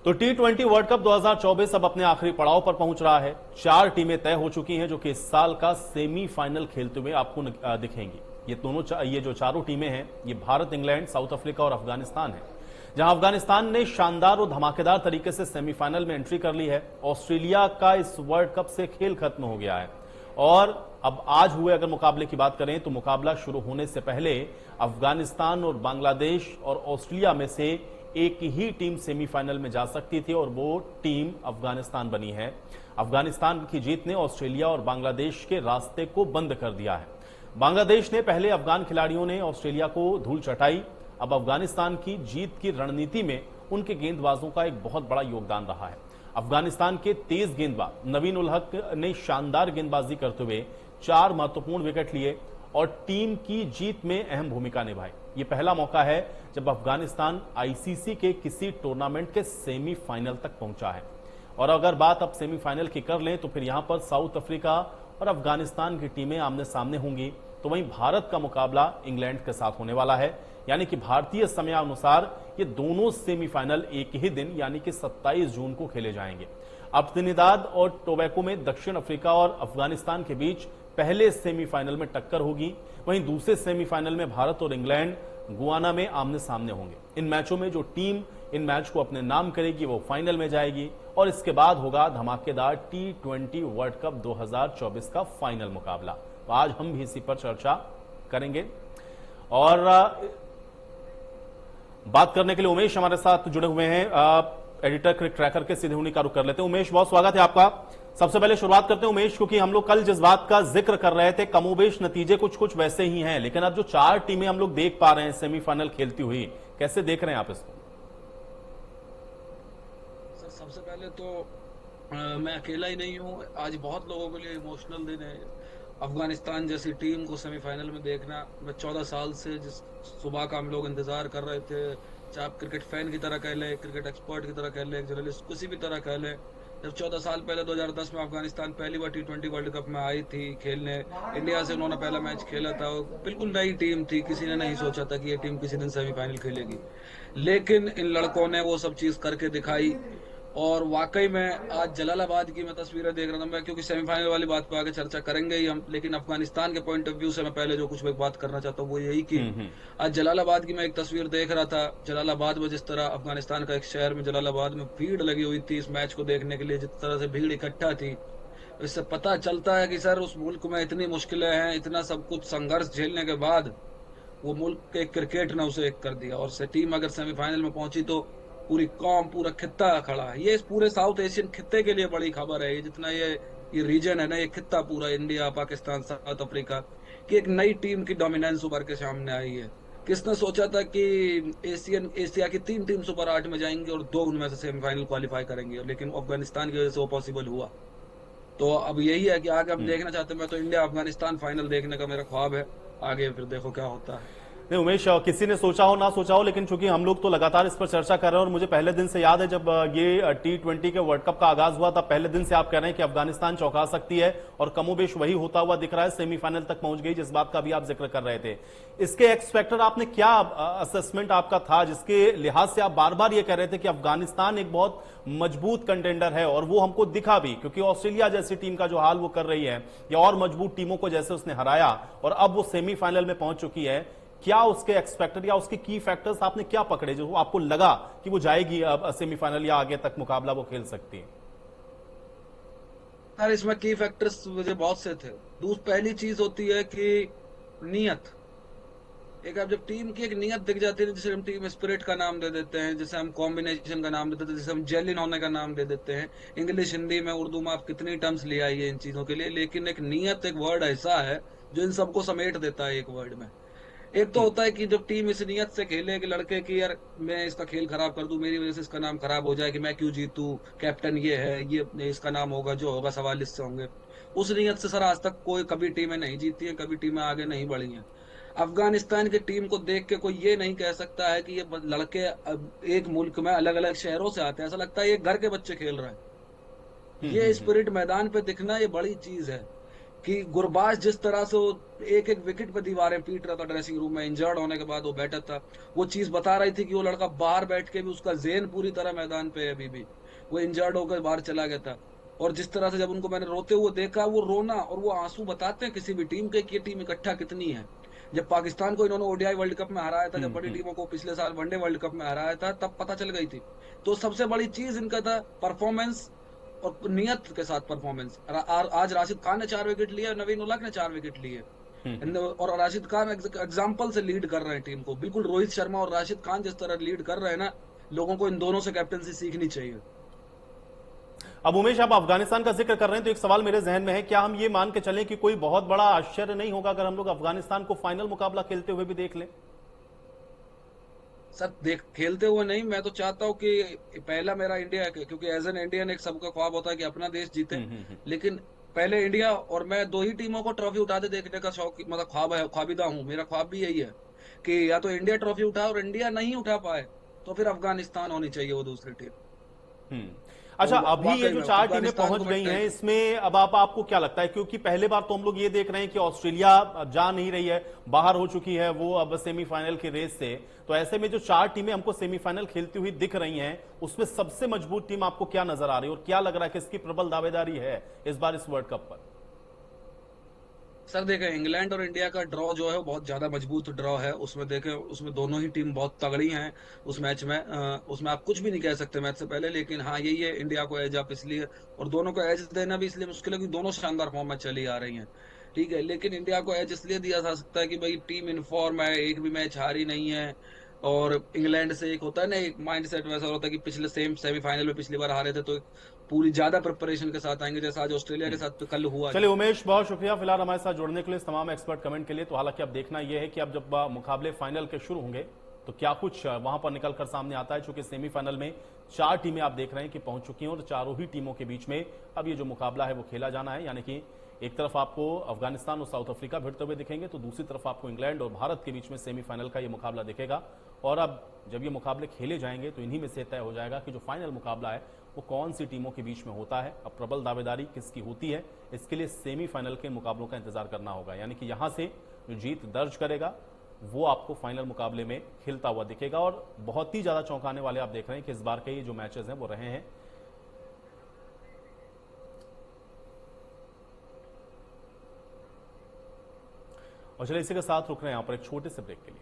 तो T20 world cup 2024 अब अपने आखिरी पड़ाव पर पहुंच रहा है। 4 टीमें तय हो चुकी हैं जो कि इस साल का सेमीफाइनल खेलते हुए आपको दिखेंगी। ये जो चारों टीमें हैं, ये भारत, इंग्लैंड, साउथ अफ्रीका और अफगानिस्तान है। जहां अफगानिस्तान ने शानदार और धमाकेदार तरीके से सेमीफाइनल में एंट्री कर ली है। ऑस्ट्रेलिया का इस वर्ल्ड कप से खेल खत्म हो गया है और अब आज हुए अगर मुकाबले की बात करें तो मुकाबला शुरू होने से पहले अफगानिस्तान और बांग्लादेश और ऑस्ट्रेलिया में से एक ही टीम सेमीफाइनल में जा सकती थी और वो टीम अफगानिस्तान बनी है। अफगानिस्तान की जीत ने ऑस्ट्रेलिया और बांग्लादेश के रास्ते को बंद कर दिया है। बांग्लादेश ने पहले अफगान खिलाड़ियों ने ऑस्ट्रेलिया को धूल चटाई। अब अफगानिस्तान की जीत की रणनीति में उनके गेंदबाजों का एक बहुत बड़ा योगदान रहा है। अफगानिस्तान के तेज गेंदबाज नवीन उल हक ने शानदार गेंदबाजी करते हुए 4 महत्वपूर्ण विकेट लिए और टीम की जीत में अहम भूमिका निभाई। ये पहला मौका है जब अफगानिस्तान आईसीसी के किसी टूर्नामेंट के सेमीफाइनल तक पहुंचा है। और अगर बात अब सेमीफाइनल की कर लें तो फिर यहां पर साउथ अफ्रीका और अफगानिस्तान की टीमें आमने सामने होंगी। तो वहीं भारत का मुकाबला इंग्लैंड के साथ होने वाला है, यानी कि भारतीय समयानुसार ये दोनों सेमीफाइनल एक ही दिन यानी कि 27 जून को खेले जाएंगे। अब त्रिनिदाद और टोबैको में दक्षिण अफ्रीका और अफगानिस्तान के बीच पहले सेमीफाइनल में टक्कर होगी। वहीं दूसरे सेमीफाइनल में भारत और इंग्लैंड गुआना में आमने सामने होंगे। इन मैचों में जो टीम इन मैच को अपने नाम करेगी वो फाइनल में जाएगी और इसके बाद होगा धमाकेदार T20 वर्ल्ड कप 2024 का फाइनल मुकाबला। तो आज हम भी इसी पर चर्चा करेंगे और बात करने के लिए उमेश हमारे साथ जुड़े हुए हैं, एडिटर क्रिक ट्रैकर के। सीधे उन्हीं का रुख कर लेते हैं। उमेश, बहुत स्वागत है आपका। सबसे पहले शुरुआत करते हैं उमेश, क्योंकि हम लोग कल जिस बात का जिक्र कर रहे थे कमोबेश नतीजे कुछ वैसे ही हैं, लेकिन अब जो 4 टीमें हम लोग देख पा रहे हैं सेमीफाइनल खेलती हुई, कैसे देख रहे हैं आप इसको? सर, सबसे पहले तो मैं अकेला ही नहीं हूँ। आज बहुत लोगों के लिए इमोशनल दिन है। अफगानिस्तान जैसी टीम को सेमीफाइनल में देखना, मैं 14 साल से जिस सुबह का हम लोग इंतजार कर रहे थे, चाहे आप क्रिकेट फैन की तरह कह लें, क्रिकेट एक्सपर्ट की तरह कह लें, जर्नलिस्ट किसी भी तरह कह लें, जब 14 साल पहले 2010 में अफगानिस्तान पहली बार T20 वर्ल्ड कप में आई थी खेलने, इंडिया से उन्होंने पहला मैच खेला था। बिल्कुल नई टीम थी, किसी ने नहीं सोचा था कि ये टीम किसी दिन सेमीफाइनल खेलेगी, लेकिन इन लड़कों ने वो सब चीज करके दिखाई। और वाकई में आज जलालाबाद की मैं तस्वीरें देख रहा था, मैं क्योंकि सेमीफाइनल वाली बात पे आगे चर्चा करेंगे ही हम, लेकिन अफगानिस्तान के पॉइंट ऑफ व्यू से मैं पहले जो कुछ बात करना चाहता हूँ वो यही कि आज जलालाबाद की मैं एक तस्वीर देख रहा था। जलालाबाद में जिस तरह अफगानिस्तान का एक शहर में जलालाबाद में भीड़ लगी हुई थी इस मैच को देखने के लिए, जिस तरह से भीड़ इकट्ठा थी, इससे पता चलता है कि सर उस मुल्क में इतनी मुश्किलें हैं, इतना सब कुछ संघर्ष झेलने के बाद वो मुल्क के क्रिकेट ने उसे एक कर दिया। और टीम अगर सेमीफाइनल में पहुंची तो पूरी कौम, पूरा खित्ता खड़ा है। ये इस पूरे साउथ एशियन खित्ते के लिए बड़ी खबर है। ये जितना ये रीजन है ना, ये खित्ता पूरा, इंडिया, पाकिस्तान, साउथ अफ्रीका की एक नई टीम की डोमिनेंस उभर के सामने आई है। किसने सोचा था कि एशिया की 3 टीम सुपर 8 में जाएंगी और 2 उनमें से सेमीफाइनल क्वालिफाई करेंगे, लेकिन अफगानिस्तान की वजह से वो पॉसिबल हुआ। तो अब यही है कि आगे हम देखना चाहते हैं। मैं तो इंडिया अफगानिस्तान फाइनल देखने का मेरा ख्वाब है। आगे फिर देखो क्या होता है। नहीं उमेश, किसी ने सोचा हो ना सोचा हो, लेकिन चूंकि हम लोग तो लगातार इस पर चर्चा कर रहे हैं और मुझे पहले दिन से याद है जब ये T20 के वर्ल्ड कप का आगाज हुआ था, पहले दिन से आप कह रहे हैं कि अफगानिस्तान चौंका सकती है और कमोबेश वही होता हुआ दिख रहा है। सेमीफाइनल तक पहुंच गई, जिस बात का भी आप जिक्र कर रहे थे। इसके एक्स फैक्टर आपने क्या असेसमेंट आपका था जिसके लिहाज से आप बार बार ये कह रहे थे कि अफगानिस्तान एक बहुत मजबूत कंटेंडर है, और वो हमको दिखा भी, क्योंकि ऑस्ट्रेलिया जैसी टीम का जो हाल वो कर रही है या और मजबूत टीमों को जैसे उसने हराया और अब वो सेमीफाइनल में पहुंच चुकी है। क्या उसके एक्सपेक्टर या उसके की फैक्टर्स आपने क्या पकड़े जो आपको लगा कि वो जाएगी अब सेमीफाइनल या आगे तक मुकाबला वो खेल सकती है? यार, इसमें की फैक्टर्स मुझे बहुत से थे। पहली चीज होती है कि नियत। एक अब जब टीम की एक नियत दिख जाती है, जिसे हम टीम स्पिरिट का नाम दे देते हैं, जिसे हम कॉम्बिनेशन का नाम दे देते हैं, जिसे हम जेलिन होने का नाम दे देते हैं। इंग्लिश, हिंदी में, उर्दू में आप कितनी टर्म्स ले आइए इन चीजों के लिए, लेकिन एक नियत, एक वर्ड ऐसा है जो इन सबको समेट देता है एक वर्ड में। एक तो होता है कि जब टीम इस नियत से खेले कि लड़के की यार मैं इसका खेल खराब कर दूं, मेरी वजह से इसका नाम खराब हो जाए, कि मैं क्यों जीतूं, कैप्टन ये है, ये इसका नाम होगा, जो होगा सवाल इससे होंगे। उस नियत से सर आज तक कोई कभी टीमें नहीं जीती हैं, कभी टीमें आगे नहीं बढ़ी हैं। अफगानिस्तान की टीम को देख के कोई ये नहीं कह सकता है कि ये लड़के एक मुल्क में अलग अलग शहरों से आते हैं, ऐसा लगता है ये घर के बच्चे खेल रहे हैं। ये स्पिरिट मैदान पे दिखना ये बड़ी चीज है। कि गुरबाज जिस तरह से वो एक एक विकेट पे दीवारें पीट रहा था ड्रेसिंग रूम में, इंजर्ड होने के बाद वो बैठा था, वो चीज बता रही थी कि वो लड़का बाहर बैठ के भी उसका ज़हन पूरी तरह मैदान पे है अभी भी, वो इंजर्ड होकर बाहर चला गया था। और जिस तरह से जब उनको मैंने रोते हुए देखा, वो रोना और वो आंसू बताते हैं किसी भी टीम के कि ये टीम इकट्ठा कितनी है। जब पाकिस्तान को इन्होंने ओडीआई वर्ल्ड कप में हराया था, जब बड़ी हम्म। टीमों को पिछले साल वनडे वर्ल्ड कप में हराया था, तब पता चल गई थी। तो सबसे बड़ी चीज इनका था परफॉर्मेंस और नियत के साथ परफॉर्मेंस। आज राशिद खान ने 4 विकेट लिए, नवीन उलक ने 4 विकेट लिए। हम्म। और राशिद खान एग्जाम्पल से लीड कर रहे हैं टीम को, बिल्कुल रोहित शर्मा और राशिद खान जिस तरह लीड कर रहे हैं ना, लोगों को इन दोनों से कैप्टनसी सीखनी चाहिए। अब उमेश, आप अफगानिस्तान का जिक्र कर रहे हैं तो एक सवाल मेरे जहन में है, क्या हम ये मान के चलें कि कोई बहुत बड़ा आश्चर्य नहीं होगा अगर हम लोग अफगानिस्तान को फाइनल मुकाबला खेलते हुए भी देख लें? सर देख, खेलते हुए नहीं, मैं तो चाहता हूँ कि पहला मेरा इंडिया है, क्योंकि एज एन इंडियन एक सबका ख्वाब होता है कि अपना देश जीते। हम्म। लेकिन पहले इंडिया और मैं दो ही टीमों को ट्रॉफी उठाते देखने का शौक, मतलब ख्वाब है, ख्वाबिदा हूँ। मेरा ख्वाब भी यही है कि या तो इंडिया ट्रॉफी उठाए, और इंडिया नहीं उठा पाए तो फिर अफगानिस्तान होनी चाहिए वो दूसरी टीम। हम्म। और अच्छा, अभी ये वाकई जो में चार टीमें अफगानिस्तान पहुंच को मैं गई हैं, इसमें अब आपको क्या लगता है? क्योंकि पहले बार तो हम लोग ये देख रहे हैं कि ऑस्ट्रेलिया जा नहीं रही है, बाहर हो चुकी है वो अब सेमीफाइनल की रेस से। तो ऐसे में जो चार टीमें हमको सेमीफाइनल खेलती हुई दिख रही हैं, उसमें सबसे मजबूत टीम आपको क्या नजर आ रही है और क्या लग रहा है कि इसकी प्रबल दावेदारी है इस बार इस वर्ल्ड कप पर? सर देखें, इंग्लैंड और इंडिया का ड्रॉ जो है वो बहुत ज्यादा मजबूत ड्रॉ है। उसमें देखें, उसमें दोनों ही टीम बहुत तगड़ी हैं। उस मैच में उसमें आप कुछ भी नहीं कह सकते मैच से पहले, लेकिन हाँ यही है, इंडिया को एज आप इसलिए, और दोनों को एज देना भी इसलिए मुश्किल है कि दोनों शानदार फॉर्म में चली आ रही हैं। ठीक है, लेकिन इंडिया को एज इसलिए दिया जा सकता है कि भाई टीम इन फॉर्म है, एक भी मैच हारी नहीं है। और इंग्लैंड से एक होता है ना, एक माइंड सेट वैसा होता है कि पिछले सेमीफाइनल में पिछली बार हारे थे, तो पूरी ज्यादा प्रिपरेशन के साथ आएंगे, जैसा आज ऑस्ट्रेलिया के साथ कल हुआ चलिए जो। उमेश, बहुत शुक्रिया फिलहाल हमारे साथ जुड़ने के लिए, इस तमाम एक्सपर्ट कमेंट के लिए। तो हालांकि अब देखना यह है कि अब जब मुकाबले फाइनल के शुरू होंगे तो क्या कुछ वहां पर निकलकर सामने आता है। चूंकि सेमीफाइनल में चार टीमें आप देख रहे हैं कि पहुंच चुकी हैं और चारों ही टीमों के बीच में अब ये जो मुकाबला है वो खेला जाना है। यानी कि एक तरफ आपको अफगानिस्तान और साउथ अफ्रीका भिड़ते हुए दिखेंगे, तो दूसरी तरफ आपको इंग्लैंड और भारत के बीच में सेमीफाइनल का ये मुकाबला दिखेगा। और अब जब ये मुकाबले खेले जाएंगे तो इन्हीं में से तय हो जाएगा कि जो फाइनल मुकाबला है वो कौन सी टीमों के बीच में होता है। अब प्रबल दावेदारी किसकी होती है, इसके लिए सेमीफाइनल के मुकाबलों का इंतजार करना होगा। यानी कि यहां से जो जीत दर्ज करेगा वो आपको फाइनल मुकाबले में खिलता हुआ दिखेगा। और बहुत ही ज्यादा चौंकाने वाले आप देख रहे हैं कि इस बार के ये जो मैचेस हैं वो रहे हैं। और चलिए इसी के साथ रुक रहे हैं यहां पर एक छोटे से ब्रेक के लिए।